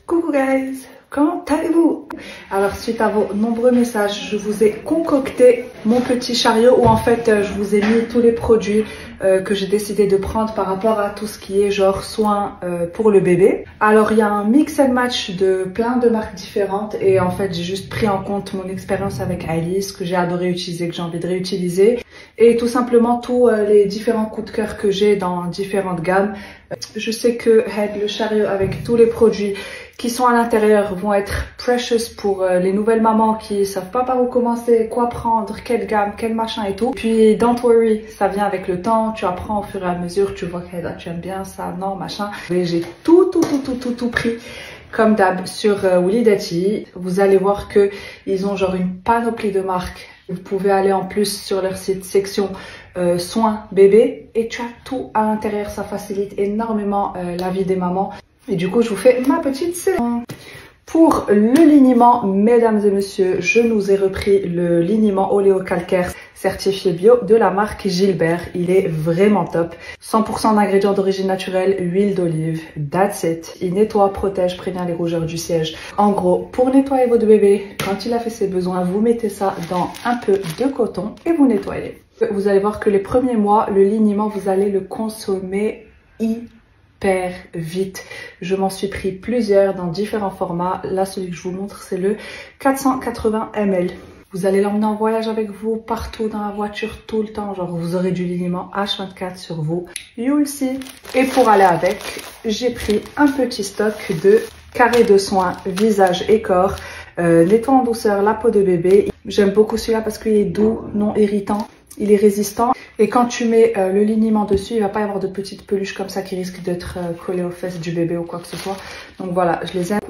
Coucou guys, comment allez-vous? Alors suite à vos nombreux messages, je vous ai concocté mon petit chariot où en fait je vous ai mis tous les produits que j'ai décidé de prendre par rapport à tout ce qui est genre soins pour le bébé. Alors il y a un mix and match de plein de marques différentes et en fait j'ai juste pris en compte mon expérience avec Alice, que j'ai adoré utiliser, que j'ai envie de réutiliser et tout simplement tous les différents coups de cœur que j'ai dans différentes gammes. Je sais que le chariot avec tous les produits qui sont à l'intérieur vont être precious pour les nouvelles mamans qui savent pas par où commencer, quoi prendre, quelle gamme, quel machin et tout. Puis don't worry, ça vient avec le temps, tu apprends au fur et à mesure, tu vois que là tu aimes bien ça, non, machin. Et j'ai tout pris comme d'hab sur Willy-Dati. Vous allez voir que ils ont genre une panoplie de marques. Vous pouvez aller en plus sur leur site section soins bébé et tu as tout à l'intérieur, ça facilite énormément la vie des mamans. Et du coup, je vous fais ma petite séance. Pour le liniment, mesdames et messieurs, je nous ai repris le liniment oléocalcaire certifié bio de la marque Gilbert. Il est vraiment top. 100% d'ingrédients d'origine naturelle, huile d'olive, that's it. Il nettoie, protège, prévient les rougeurs du siège. En gros, pour nettoyer votre bébé, quand il a fait ses besoins, vous mettez ça dans un peu de coton et vous nettoyez. Vous allez voir que les premiers mois, le liniment, vous allez le consommer hyper vite. Je m'en suis pris plusieurs dans différents formats. Là, celui que je vous montre, c'est le 480 ml. Vous allez l'emmener en voyage avec vous, partout dans la voiture, tout le temps. Genre, vous aurez du liniment H24 sur vous. You'll see. Et pour aller avec, j'ai pris un petit stock de carrés de soins visage et corps. Nettoie en douceur la peau de bébé. J'aime beaucoup celui-là parce qu'il est doux, non irritant. Il est résistant et quand tu mets le liniment dessus, il va pas y avoir de petites peluches comme ça qui risquent d'être collées aux fesses du bébé ou quoi que ce soit. Donc voilà, je les aime.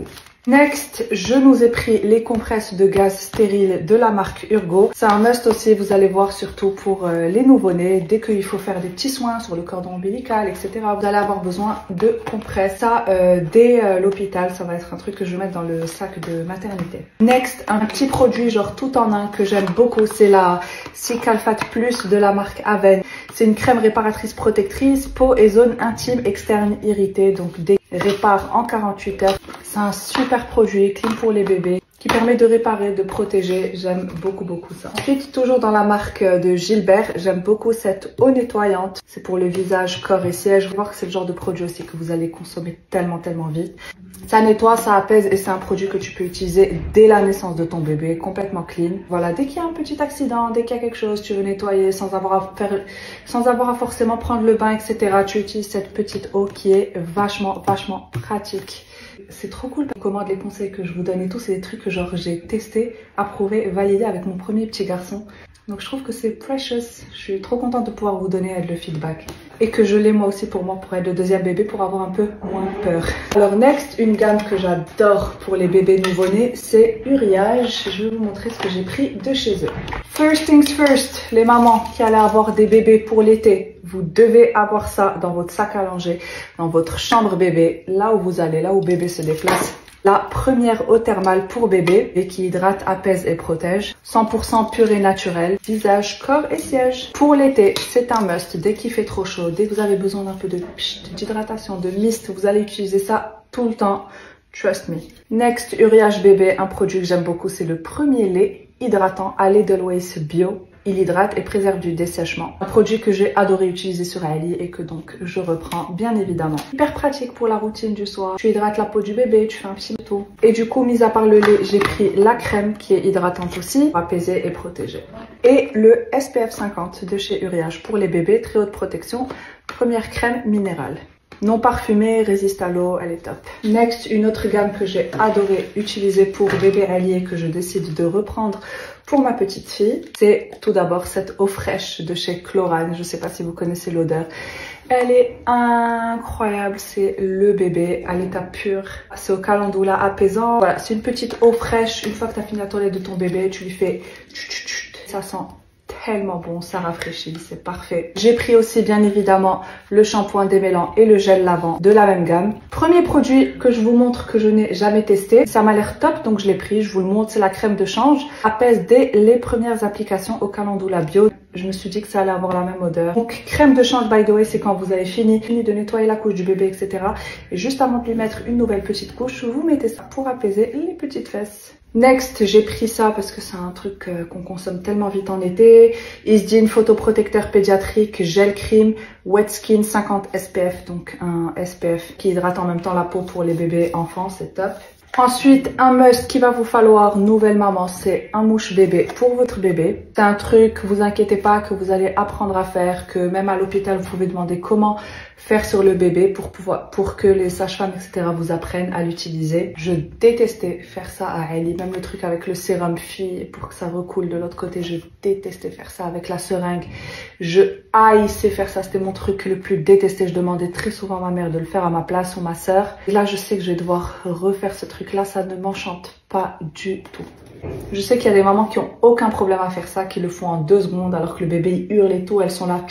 Next, je nous ai pris les compresses de gaz stériles de la marque Urgo. C'est un must aussi, vous allez voir, surtout pour les nouveau-nés. Dès qu'il faut faire des petits soins sur le cordon ombilical, etc., vous allez avoir besoin de compresses. Ça, dès l'hôpital, ça va être un truc que je vais mettre dans le sac de maternité. Next, un petit produit genre tout en un que j'aime beaucoup, c'est la Cicalfate Plus de la marque Aven. C'est une crème réparatrice protectrice, peau et zone intime externe irritée, donc répare en 48 heures. C'est un super produit, clean pour les bébés, qui permet de réparer, de protéger. J'aime beaucoup ça. Ensuite, toujours dans la marque de Gilbert, j'aime beaucoup cette eau nettoyante. C'est pour le visage, corps et siège. Je vois que c'est le genre de produit aussi que vous allez consommer tellement vite. Ça nettoie, ça apaise et c'est un produit que tu peux utiliser dès la naissance de ton bébé, complètement clean. Voilà, dès qu'il y a un petit accident, dès qu'il y a quelque chose, tu veux nettoyer sans avoir à forcément prendre le bain, etc. Tu utilises cette petite eau qui est vachement pratique. C'est trop cool. Commande les conseils que je vous donne et tout, c'est des trucs que genre j'ai testé, approuvé, validé avec mon premier petit garçon. Donc je trouve que c'est precious. Je suis trop contente de pouvoir vous donner le feedback. Et que je l'ai moi aussi pour être le deuxième bébé pour avoir un peu moins peur. Alors next, une gamme que j'adore pour les bébés nouveau-nés, c'est Uriage. Je vais vous montrer ce que j'ai pris de chez eux. First things first, les mamans qui allaient avoir des bébés pour l'été, vous devez avoir ça dans votre sac à langer, dans votre chambre bébé, là où vous allez, là où bébé se déplace. La première eau thermale pour bébé et qui hydrate, apaise et protège. 100% pur et naturel. Visage, corps et siège. Pour l'été, c'est un must. Dès qu'il fait trop chaud, dès que vous avez besoin d'un peu d'hydratation, de mist, vous allez utiliser ça tout le temps. Trust me. Next, Uriage bébé, un produit que j'aime beaucoup, c'est le premier lait hydratant à l'Edelweiss bio. Il hydrate et préserve du dessèchement. Un produit que j'ai adoré utiliser sur Ali et que donc je reprends bien évidemment. Hyper pratique pour la routine du soir. Tu hydrates la peau du bébé, tu fais un petit tout. Et du coup, mis à part le lait, j'ai pris la crème qui est hydratante aussi, pour apaiser et protéger. Et le SPF 50 de chez Uriage pour les bébés, très haute protection. Première crème minérale. Non parfumée, résiste à l'eau, elle est top. Next, une autre gamme que j'ai adoré utiliser pour bébé Ali et que je décide de reprendre pour ma petite fille, c'est tout d'abord cette eau fraîche de chez Chlorane. Je ne sais pas si vous connaissez l'odeur. Elle est incroyable, c'est le bébé à l'état pur. C'est au calendula apaisant. Voilà, c'est une petite eau fraîche. Une fois que tu as fini la toilette de ton bébé, tu lui fais ça sent tellement bon, ça rafraîchit, c'est parfait. J'ai pris aussi bien évidemment le shampoing démêlant et le gel lavant de la même gamme. Premier produit que je vous montre que je n'ai jamais testé, ça m'a l'air top donc je l'ai pris, je vous le montre, c'est la crème de change. Apaise dès les premières applications au calendula bio. je me suis dit que ça allait avoir la même odeur. Donc crème de change by the way, c'est quand vous avez fini de nettoyer la couche du bébé, etc. Et juste avant de lui mettre une nouvelle petite couche, vous mettez ça pour apaiser les petites fesses. Next, j'ai pris ça parce que c'est un truc qu'on consomme tellement vite en été. Isdin photoprotecteur pédiatrique, gel cream, wet skin 50 SPF, donc un SPF qui hydrate en même temps la peau pour les bébés enfants, c'est top. Ensuite, un must qu'il va vous falloir, nouvelle maman, c'est un mouche bébé pour votre bébé. C'est un truc, vous inquiétez pas, que vous allez apprendre à faire, que même à l'hôpital, vous pouvez demander comment faire sur le bébé pour que les sages-femmes, etc. vous apprennent à l'utiliser. Je détestais faire ça à Ali, même le truc avec le sérum fille pour que ça recoule de l'autre côté, je détestais faire ça avec la seringue. Je haïssais faire ça, c'était mon truc le plus détesté. Je demandais très souvent à ma mère de le faire à ma place ou ma sœur. Et là, je sais que je vais devoir refaire ce truc-là, ça ne m'enchante pas du tout. Je sais qu'il y a des mamans qui ont aucun problème à faire ça, qui le font en 2 secondes alors que le bébé il hurle et tout, elles sont là.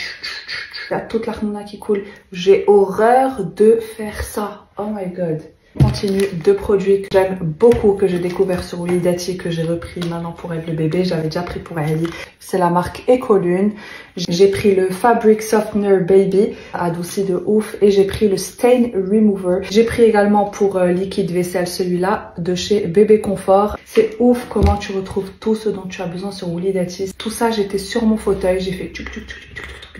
Il y a toute l'armouna qui coule. J'ai horreur de faire ça. Oh my god. Continue, 2 produits que j'aime beaucoup, que j'ai découvert sur Willy que j'ai repris maintenant pour être le bébé. J'avais déjà pris pour Ali. C'est la marque Ecolune. J'ai pris le Fabric Softener Baby, adouci de ouf. Et j'ai pris le Stain Remover. J'ai pris également pour liquide vaisselle celui-là de chez Bébé Confort. C'est ouf comment tu retrouves tout ce dont tu as besoin sur Willy. Tout ça, j'étais sur mon fauteuil. J'ai fait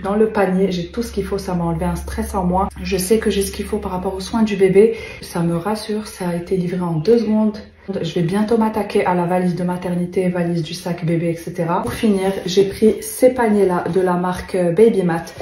dans le panier, j'ai tout ce qu'il faut, ça m'a enlevé un stress en moi. Je sais que j'ai ce qu'il faut par rapport aux soins du bébé. Ça me rassure, ça a été livré en 2 secondes. Je vais bientôt m'attaquer à la valise de maternité, valise du sac bébé, etc. Pour finir, j'ai pris ces paniers-là de la marque Babymat.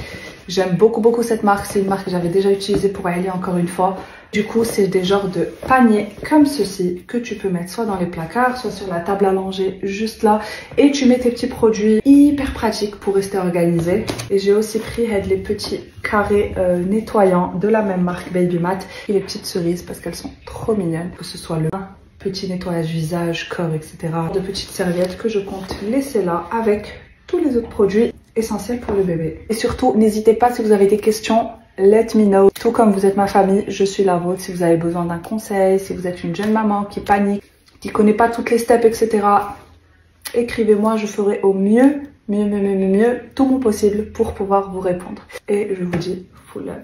J'aime beaucoup cette marque, c'est une marque que j'avais déjà utilisée pour Ali encore une fois. Du coup, c'est des genres de paniers comme ceci que tu peux mettre soit dans les placards, soit sur la table à langer, juste là. Et tu mets tes petits produits hyper pratiques pour rester organisé. Et j'ai aussi pris les petits carrés nettoyants de la même marque Babymat et les petites cerises parce qu'elles sont trop mignonnes. Que ce soit le petit nettoyage visage, corps, etc. De petites serviettes que je compte laisser là avec tous les autres produits essentiels pour le bébé. Et surtout, n'hésitez pas si vous avez des questions. Let me know. Tout comme vous êtes ma famille, je suis la vôtre. Si vous avez besoin d'un conseil, si vous êtes une jeune maman qui panique, qui connaît pas toutes les steps, etc. Écrivez-moi, je ferai au mieux, tout mon possible pour pouvoir vous répondre. Et je vous dis full love.